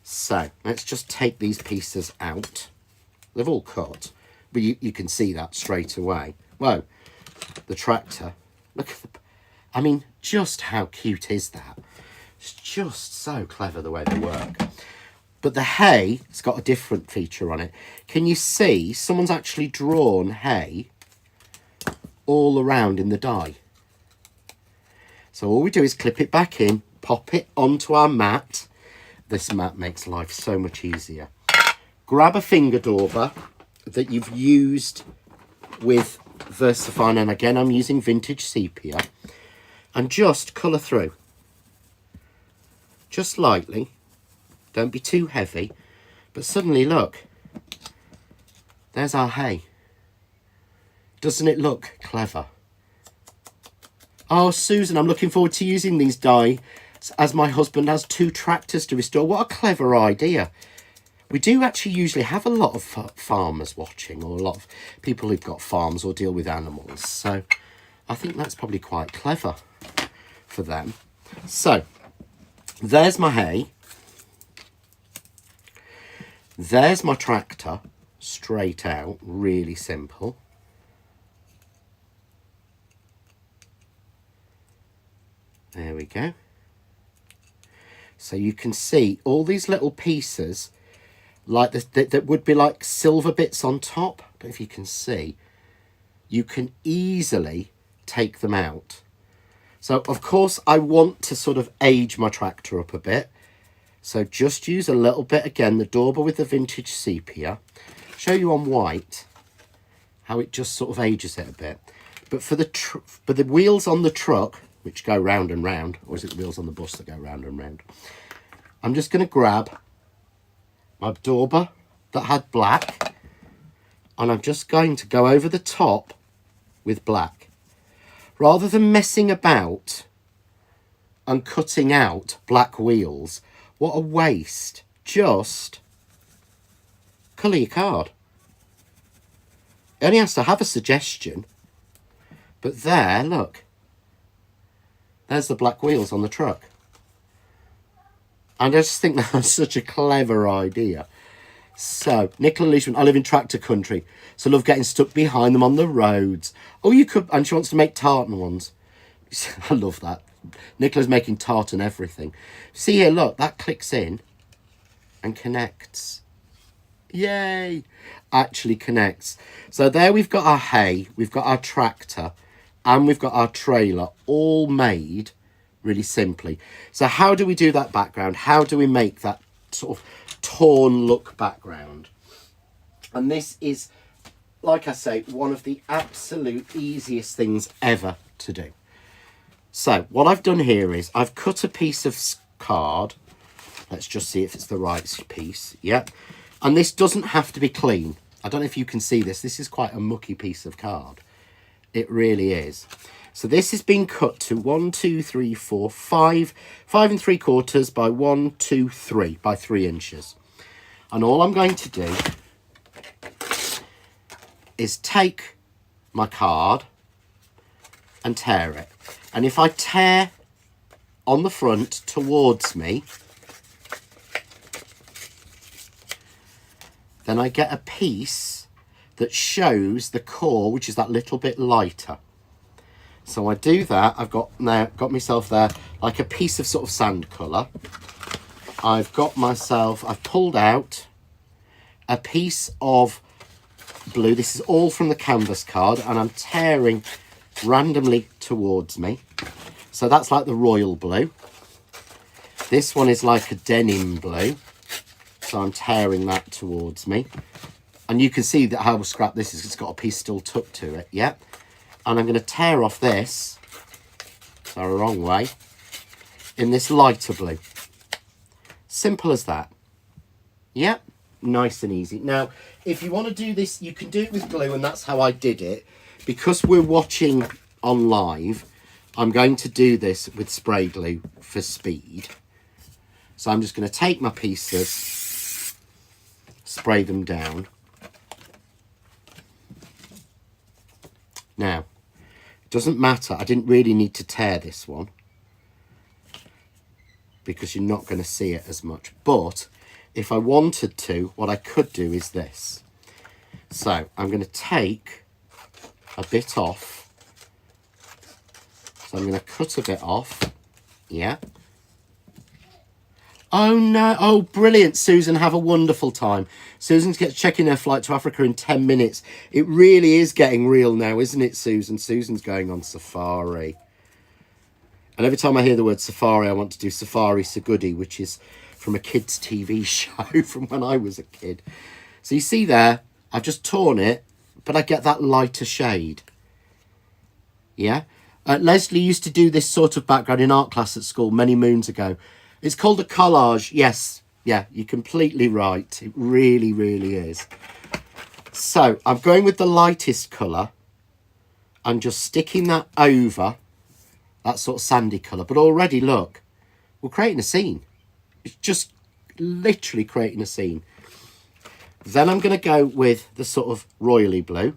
So let's just take these pieces out. They've all cut, but you can see that straight away. Whoa, the tractor. Look at the, I mean, just how cute is that? It's just so clever the way they work. But the hay has got a different feature on it. Can you see someone's actually drawn hay all around in the die? So all we do is clip it back in, pop it onto our mat. This mat makes life so much easier. Grab a finger dauber that you've used with VersaFine, and again I'm using vintage sepia, and just colour through. Just lightly. Don't be too heavy, but suddenly look, there's our hay. Doesn't it look clever? Oh, Susan, I'm looking forward to using these die as my husband has 2 tractors to restore. What a clever idea. We do actually usually have a lot of farmers watching, or a lot of people who've got farms or deal with animals. So I think that's probably quite clever for them. So there's my hay. There's my tractor, straight out, really simple. There we go. So you can see all these little pieces, like this, that would be like silver bits on top. But if you can see, you can easily take them out. So, of course, I want to sort of age my tractor up a bit. So just use a little bit, again, the dauber with the vintage sepia. Show you on white how it just sort of ages it a bit. But for the wheels on the truck, which go round and round, or is it the wheels on the bus that go round and round? I'm just going to grab my dauber that had black, and I'm just going to go over the top with black. Rather than messing about and cutting out black wheels, what a waste. Just colour your card. It only has to have a suggestion. But there, look. There's the black wheels on the truck. And I just think that's such a clever idea. So, Nicola Leishman, I live in tractor country, so love getting stuck behind them on the roads. Oh, you could, and she wants to make tartan ones. I love that. Nicola's making tartan everything. See here, look, that clicks in and connects. Yay! Actually connects. So there we've got our hay, we've got our tractor, and we've got our trailer all made really simply. So how do we do that background? How do we make that sort of torn look background? And this is, like I say, one of the absolute easiest things ever to do. So what I've done here is I've cut a piece of card. Let's just see if it's the right piece. Yep. And this doesn't have to be clean. I don't know if you can see this. This is quite a mucky piece of card. It really is. So this has been cut to 5 3/4 by 1, 2, 3 by 3 inches. And all I'm going to do is take my card and tear it. And if I tear on the front towards me, then I get a piece that shows the core, which is that little bit lighter. So I do that. I've got myself there like a piece of sort of sand colour. I've pulled out a piece of blue. This is all from the canvas card, and I'm tearing randomly towards me. So that's like the royal blue. This one is like a denim blue. So I'm tearing that towards me. And you can see that how scrap this is. It's got a piece still tucked to it. Yeah. And I'm going to tear off this, so wrong way, in this lighter blue. Simple as that. Yeah, nice and easy. Now, if you want to do this, you can do it with glue, and that's how I did it. Because we're watching on live, I'm going to do this with spray glue for speed. So I'm just going to take my pieces, spray them down. Now, it doesn't matter. I didn't really need to tear this one because you're not going to see it as much. But if I wanted to, what I could do is this. So I'm going to take a bit off. So I'm going to cut a bit off. Yeah. Oh no, oh brilliant, Susan, have a wonderful time. Susan's checking her flight to Africa in 10 minutes. It really is getting real now, isn't it, Susan? Susan's going on safari. And every time I hear the word safari, I want to do Safari So Goody, which is from a kids' TV show from when I was a kid. So you see there, I've just torn it, but I get that lighter shade. Yeah? Leslie used to do this sort of background in art class at school many moons ago. It's called a collage. Yes. Yeah, you're completely right. It really, really is. So I'm going with the lightest colour and just sticking that over that sort of sandy colour. But already, look, we're creating a scene. It's just literally creating a scene. Then I'm going to go with the sort of royally blue.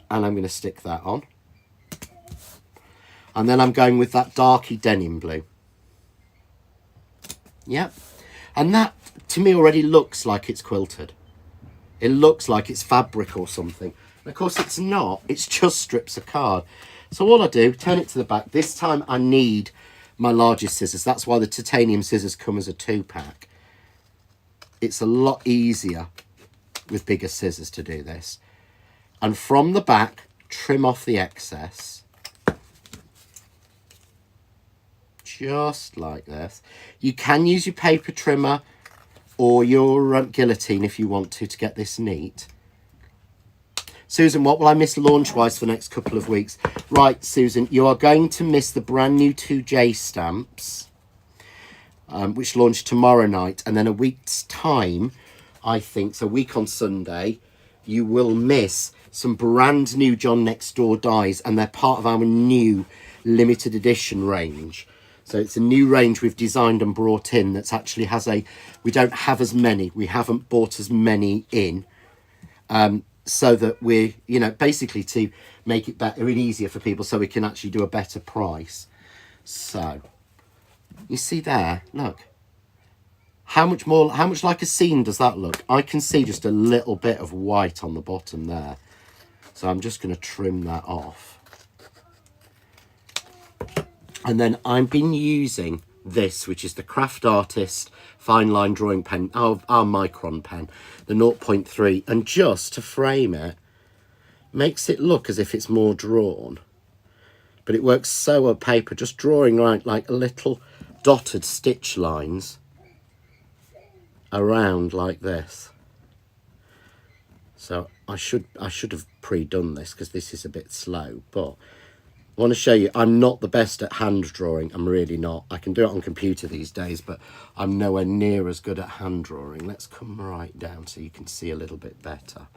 And I'm going to stick that on. And then I'm going with that darky denim blue. Yep. And that, to me, already looks like it's quilted. It looks like it's fabric or something. And of course, it's not. It's just strips of card. So all I do, turn it to the back. This time I need my largest scissors. That's why the titanium scissors come as a 2-pack. It's a lot easier with bigger scissors to do this. And from the back, trim off the excess. Just like this. You can use your paper trimmer or your guillotine if you want to get this neat. Susan, what will I miss launch-wise for the next couple of weeks? Right, Susan, you are going to miss the brand new 2J stamps, which launch tomorrow night. And then a week's time, I think, so a week on Sunday, you will miss some brand new John Next Door dies. And they're part of our new limited edition range. So it's a new range we've designed and brought in that's actually has we don't have as many. We haven't bought as many in. So that we're, basically to make it better and easier for people so we can actually do a better price. So, you see there, look. How much like a scene does that look? I can see just a little bit of white on the bottom there. So I'm just going to trim that off. And then I've been using this, which is the Craft Artist fine line drawing pen, our Micron pen, the 0.3, and just to frame it, makes it look as if it's more drawn. But it works so on paper, just drawing like little dotted stitch lines around like this. So I should have pre-done this because this is a bit slow, but I want to show you I'm not the best at hand drawing. I'm really not. I can do it on computer these days, but I'm nowhere near as good at hand drawing. Let's come right down so you can see a little bit better.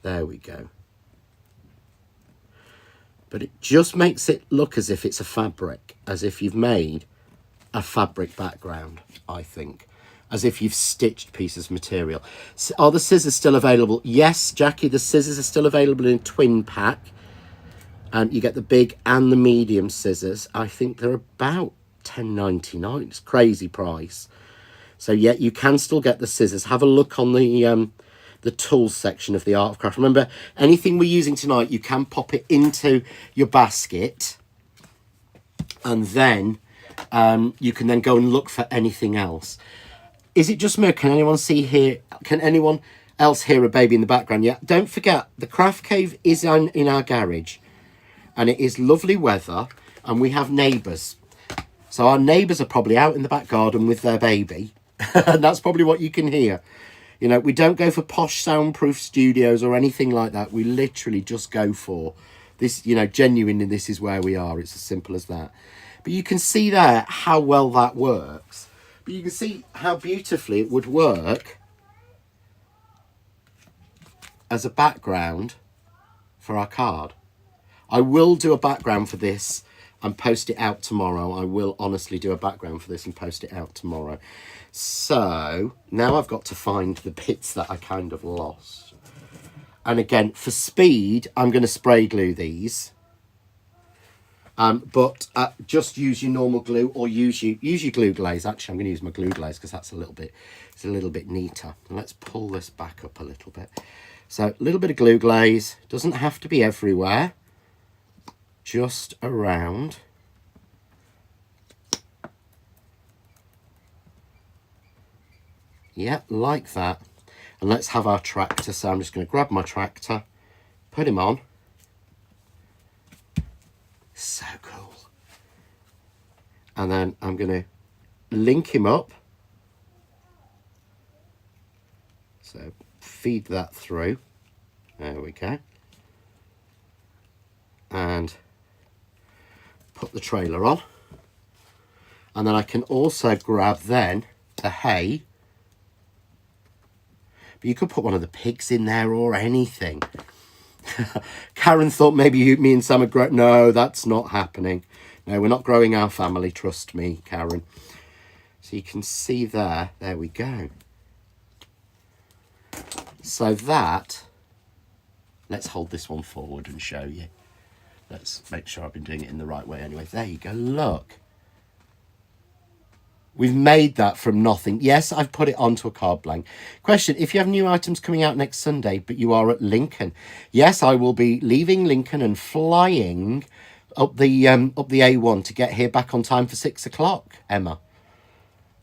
There we go. But it just makes it look as if it's a fabric, as if you've made a fabric background, I think. As if you've stitched pieces of material. Are the scissors still available? Yes, Jackie, the scissors are still available in a twin pack. And you get the big and the medium scissors. I think they're about £10.99. It's crazy price. So yeah, you can still get the scissors. Have a look on the tools section of the Art of Craft. Remember, anything we're using tonight, you can pop it into your basket. And then you can then go and look for anything else. Is it just me? Can anyone see here? Can anyone else hear a baby in the background? Yeah. Don't forget, the Craft Cave is in our garage. And it is lovely weather. And we have neighbours. So our neighbours are probably out in the back garden with their baby. And that's probably what you can hear. You know, we don't go for posh soundproof studios or anything like that. We literally just go for this, you know, genuinely this is where we are. It's as simple as that. But you can see there how well that works. But you can see how beautifully it would work as a background for our card. I will do a background for this and post it out tomorrow. I will honestly do a background for this and post it out tomorrow. So now I've got to find the bits that I kind of lost. And again, for speed, I'm going to spray glue these. But just use your normal glue or use your glue glaze. Actually, I'm going to use my glue glaze because that's it's a little bit neater. And let's pull this back up a little bit. So a little bit of glue glaze. Doesn't have to be everywhere. Just around. Yeah, like that. And let's have our tractor. So I'm just going to grab my tractor, put him on. So cool. And then I'm going to link him up. So feed that through. There we go. And put the trailer on. And then I can also grab then the hay. But you could put one of the pigs in there or anything. Karen thought maybe me and Sam would grow. No, that's not happening. No, we're not growing our family. Trust me, Karen. So you can see there. There we go. So that, let's hold this one forward and show you. Let's make sure I've been doing it in the right way anyway. There you go. Look. We've made that from nothing. Yes, I've put it onto a card blank. Question, if you have new items coming out next Sunday, but you are at Lincoln. Yes, I will be leaving Lincoln and flying up the A1 to get here back on time for 6 o'clock, Emma.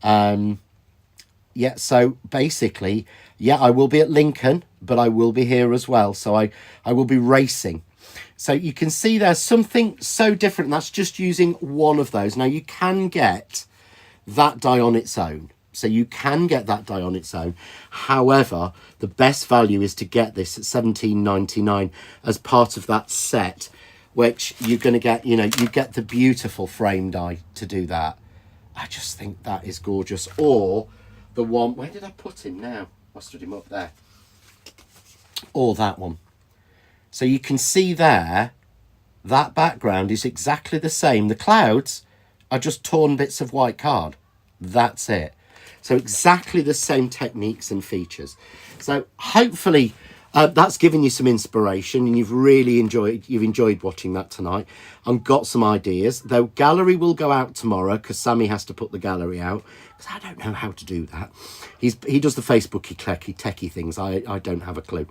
Yeah, so basically, yeah, I will be at Lincoln, but I will be here as well. So I will be racing. So you can see there's something so different. That's just using one of those. Now you can get that die on its own. So you can get that die on its own. However, the best value is to get this at $17.99 as part of that set, which you're going to get, you know, you get the beautiful frame die to do that. I just think that is gorgeous. Or the one, where did I put him now? I stood him up there. Or that one. So you can see there, that background is exactly the same. The clouds are just torn bits of white card. That's it. So exactly the same techniques and features. So hopefully that's given you some inspiration and you've enjoyed watching that tonight and got some ideas. Though gallery will go out tomorrow because Sammy has to put the gallery out because I don't know how to do that. He does the Facebooky, techie things. I don't have a clue.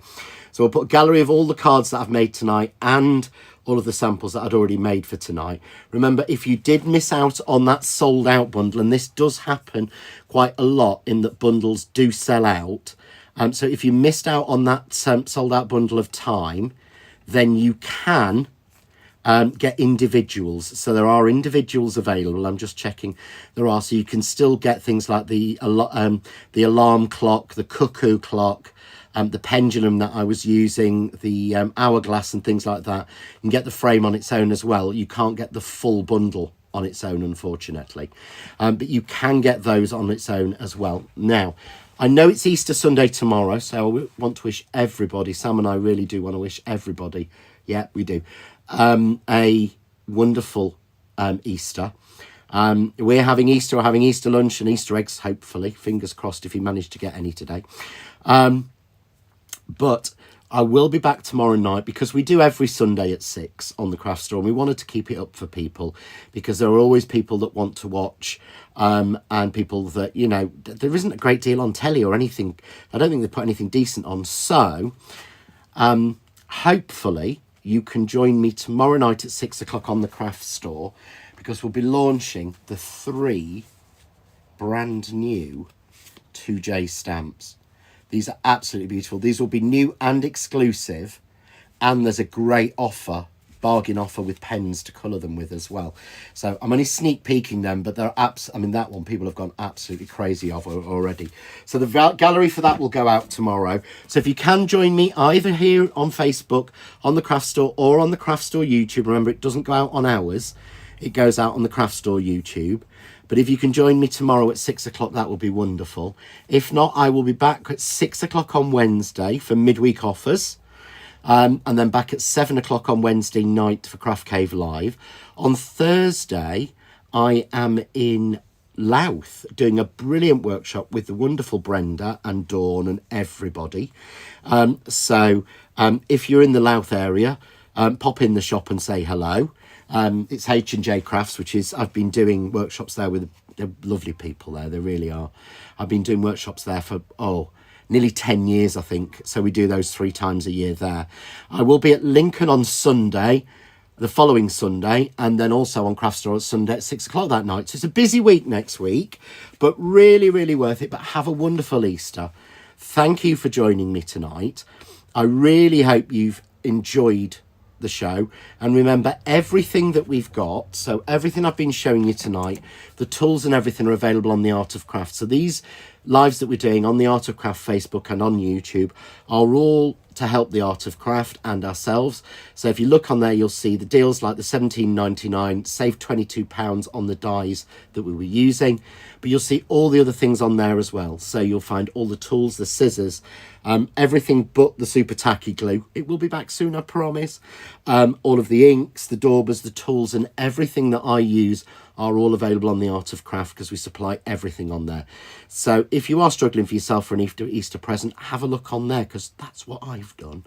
So I'll put a gallery of all the cards that I've made tonight and all of the samples that I'd already made for tonight. Remember, if you did miss out on that sold out bundle, and this does happen quite a lot in that bundles do sell out. So if you missed out on that sold out bundle of time, then you can get individuals. So there are individuals available. I'm just checking. There are. So you can still get things like the alarm clock, the cuckoo clock, the pendulum that I was using, the hourglass and things like that. You can get the frame on its own as well. You can't get the full bundle on its own, unfortunately. But you can get those on its own as well. Now, I know it's Easter Sunday tomorrow, so I want to wish everybody, Sam and I really do want to wish everybody, yeah, we do, a wonderful Easter. We're having Easter lunch and Easter eggs, hopefully. Fingers crossed if you manage to get any today. But I will be back tomorrow night because we do every Sunday at 6 on the Craft Store, and we wanted to keep it up for people because there are always people that want to watch and people that, you know, there isn't a great deal on telly or anything. I don't think they put anything decent on. So hopefully you can join me tomorrow night at 6 o'clock on the Craft Store because we'll be launching the 3 brand new 2J stamps. These are absolutely beautiful. These will be new and exclusive. And there's a great offer, bargain offer with pens to colour them with as well. So I'm only sneak peeking them, but they're I mean, that one people have gone absolutely crazy of already. So the gallery for that will go out tomorrow. So if you can join me either here on Facebook, on the Craft Store, or on the Craft Store YouTube. Remember, it doesn't go out on ours. It goes out on the Craft Store YouTube. But if you can join me tomorrow at 6 o'clock, that will be wonderful. If not, I will be back at 6 o'clock on Wednesday for midweek offers. And then back at 7 o'clock on Wednesday night for Craft Cave Live. On Thursday, I am in Louth doing a brilliant workshop with the wonderful Brenda and Dawn and everybody. So if you're in the Louth area, pop in the shop and say hello. It's H&J Crafts, which is, I've been doing workshops there with the lovely people there. They really are. I've been doing workshops there for, nearly 10 years, I think. So we do those 3 times a year there. I will be at Lincoln on Sunday, the following Sunday, and then also on Craft Store at Sunday at 6 o'clock that night. So it's a busy week next week, but really, really worth it. But have a wonderful Easter. Thank you for joining me tonight. I really hope you've enjoyed the show, and remember, everything that we've got, so everything I've been showing you tonight, the tools and everything are available on the Art of Craft. So these lives that we're doing on the Art of Craft Facebook and on YouTube are all to help the Art of Craft and ourselves. So if you look on there, you'll see the deals like the £17.99, save £22 on the dies that we were using, but you'll see all the other things on there as well. So you'll find all the tools, the scissors, everything but the super tacky glue. It will be back soon, I promise. All of the inks, the daubers, the tools, and everything that I use are all available on the Art of Craft because we supply everything on there. So if you are struggling for yourself for an Easter present, have a look on there because that's what I've done.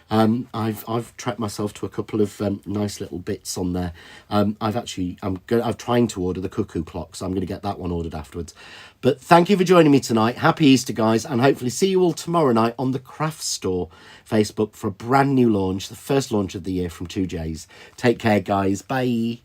I've treated myself to a couple of nice little bits on there. I'm trying to order the cuckoo clock, so I'm going to get that one ordered afterwards. But thank you for joining me tonight. Happy Easter, guys, and hopefully see you all tomorrow night on the Craft Store Facebook for a brand new launch, the first launch of the year from 2Js. Take care, guys. Bye.